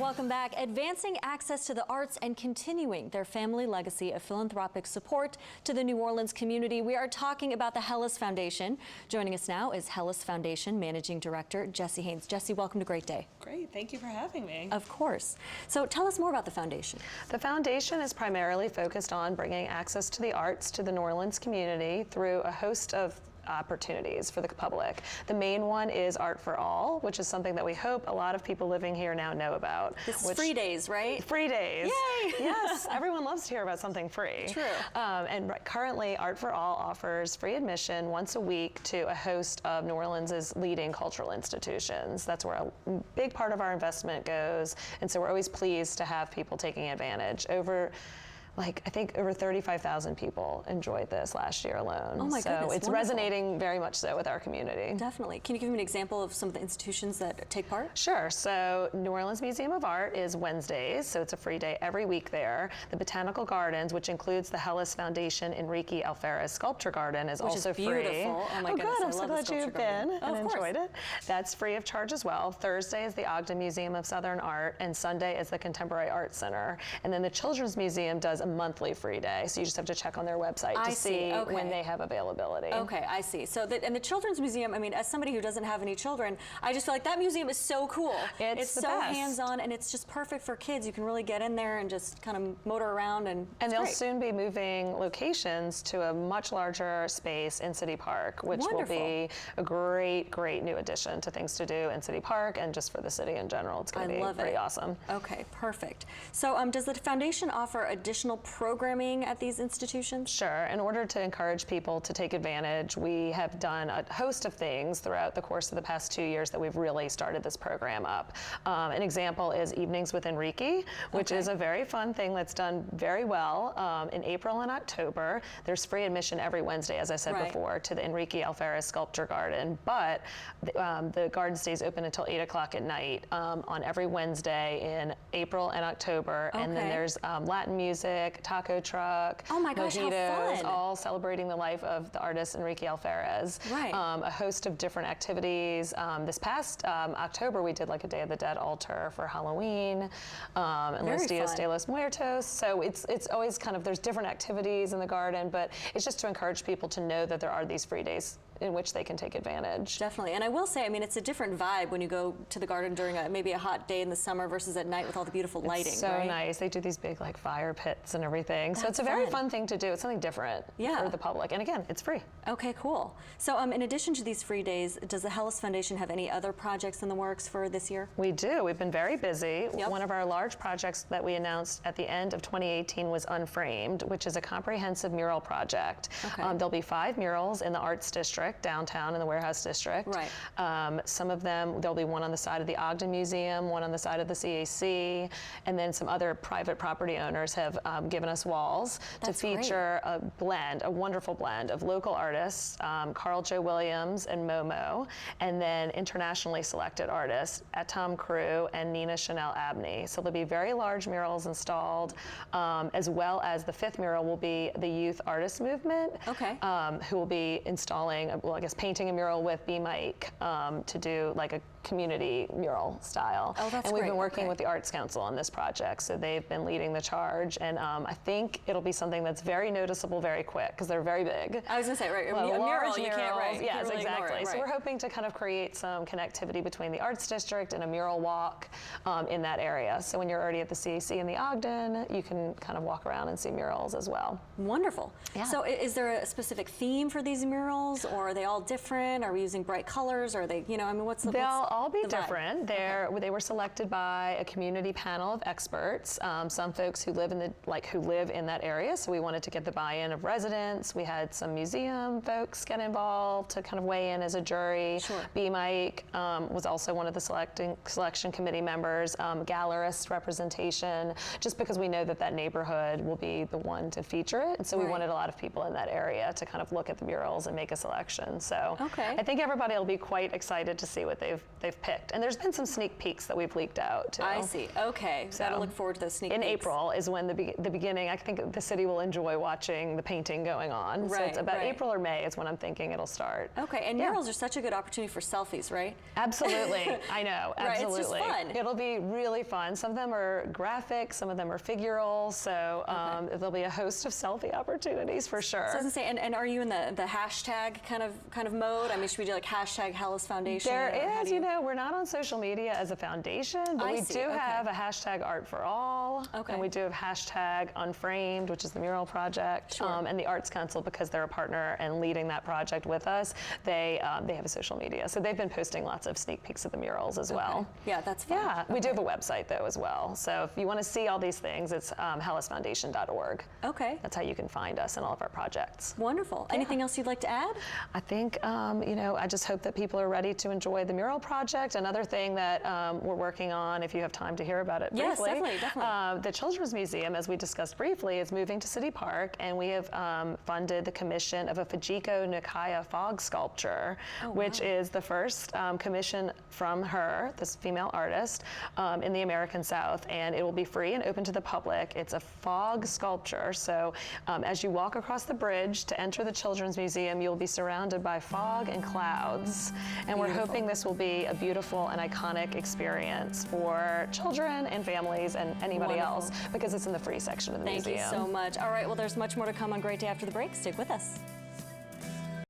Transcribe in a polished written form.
Welcome back. Advancing access to the arts and continuing their family legacy of philanthropic support to the New Orleans community. We are talking about the Helis Foundation. Joining us now is Helis Foundation Managing Director Jesse Haynes. Jesse, welcome to Great Day. Great, thank you for having me. Of course. So tell us more about the foundation. The foundation is primarily focused on bringing access to the arts to the New Orleans community through a host of opportunities for the public. The main one is Art for All, which is something that we hope a lot of people living here now know about. This is free days, right? Free days. Yay! Yes, everyone loves to hear about something free. True. And currently Art for All offers free admission once a week to a host of New Orleans' leading cultural institutions. That's where a big part of our investment goes, and so we're always pleased to have people taking advantage. I think over 35,000 people enjoyed this last year alone. Oh my goodness, so it's wonderful. Resonating very much so with our community. Definitely. Can you give me an example of some of the institutions that take part? Sure. So New Orleans Museum of Art is Wednesdays, so it's a free day every week there. The Botanical Gardens, which includes the Helis Foundation Enrique Alferez Sculpture Garden, is also free. Which is beautiful. Oh my goodness, good. I I'm so love glad the you've Sculpture been Garden. and enjoyed it. That's free of charge as well. Thursday is the Ogden Museum of Southern Art, and Sunday is the Contemporary Art Center. And then the Children's Museum does a monthly free day. So you just have to check on their website to see when they have availability. Okay, I see. So and the Children's Museum, I mean, as somebody who doesn't have any children, I just feel like that museum is so cool. It's so hands-on, and it's just perfect for kids. You can really get in there and just kind of motor around, and they'll soon be moving locations to a much larger space in City Park, which will be a great new addition to things to do in City Park and just for the city in general. It's going to be pretty awesome. Okay, perfect. So does the foundation offer additional programming at these institutions? Sure. In order to encourage people to take advantage, we have done a host of things throughout the course of the past 2 years that we've really started this program up. An example is Evenings with Enrique, which is a very fun thing that's done very well. In April and October, there's free admission every Wednesday, as I said before, to the Enrique Alferez Sculpture Garden, but the garden stays open until 8 o'clock at night on every Wednesday in April and October. And then there's Latin music, taco truck, mojitos, all celebrating the life of the artist Enrique Alferez. A host of different activities. This past October, we did like a Day of the Dead altar for Halloween, and Los Dias de los Muertos. So it's always kind of, there's different activities in the garden, but it's just to encourage people to know that there are these free days in which they can take advantage. Definitely, and I will say, I mean, it's a different vibe when you go to the garden during maybe a hot day in the summer versus at night with all the beautiful lighting. It's so nice. They do these big like fire pits and everything. So it's a very fun thing to do. It's something different for the public. And again, it's free. Okay, cool. So in addition to these free days, does the Helis Foundation have any other projects in the works for this year? We do. We've been very busy. One of our large projects that we announced at the end of 2018 was Unframed, which is a comprehensive mural project. There'll be 5 murals in the Arts District downtown in the Warehouse District. Some of them, there'll be one on the side of the Ogden Museum, one on the side of the CAC, and then some other private property owners have given us walls to feature a wonderful blend of local artists, Carl Joe Williams and Momo, and then internationally selected artists, Tom Crew and Nina Chanel Abney. So there'll be very large murals installed, as well as the 5th mural will be the Youth Artist Movement, who will be installing, painting a mural with Be Mike to do like a community mural style. And we've been working with the Arts Council on this project, so they've been leading the charge, and I think it'll be something that's very noticeable very quick, because they're very big. I was going to say, a mural, you can't, yes, really exactly. So we're hoping to kind of create some connectivity between the Arts District and a mural walk in that area. So when you're already at the CAC in the Ogden, you can kind of walk around and see murals as well. Wonderful. So is there a specific theme for these murals, or are they all different? Are we using bright colors? Or are they, I mean, what's the They'll all be different. They were selected by a community panel of experts. Some folks who live in that area, so we wanted to get the buy-in of residents. We had some museum folks get involved to kind of weigh in as a jury. B. Mike was also one of the selection committee members. Gallerist representation, just because we know that neighborhood will be the one to feature it, and so we wanted a lot of people in that area to kind of look at the murals and make a selection. So I think everybody will be quite excited to see what they've they've picked. And there's been some sneak peeks that we've leaked out too. I see. Okay. So gotta look forward to those sneak in peeks. April is when the beginning, I think the city will enjoy watching the painting going on. So it's about April or May is when I'm thinking it'll start. Okay, and murals are such a good opportunity for selfies, right? Absolutely. I know, absolutely. It's just fun. It'll be really fun. Some of them are graphic, some of them are figural, so there'll be a host of selfie opportunities for sure. So I was gonna say, and are you in the hashtag kind of mode? I mean, should we do like hashtag Helis Foundation? There is, you know, we're not on social media as a foundation, but we do have a hashtag Art for All, and we do have hashtag Unframed, which is the mural project, and the Arts Council, because they're a partner and leading that project with us, they have a social media. So they've been posting lots of sneak peeks of the murals as well. Yeah, that's fun. Yeah, we do have a website though as well. So if you want to see all these things, it's helisfoundation.org. Okay. That's how you can find us and all of our projects. Wonderful. Anything else you'd like to add? I think, you know, I just hope that people are ready to enjoy the mural project. Another thing that we're working on, if you have time to hear about it briefly. Yes, definitely. The Children's Museum, as we discussed briefly, is moving to City Park, and we have funded the commission of a Fujiko Nikaya fog sculpture, which is the first commission from her, this female artist, in the American South, and it will be free and open to the public. It's a fog sculpture, so as you walk across the bridge to enter the Children's Museum, you'll be surrounded by fog and clouds, and we're hoping this will be a beautiful and iconic experience for children and families and anybody else, because it's in the free section of the museum. Thank you so much. All right, well, there's much more to come on Great Day After the Break. Stick with us.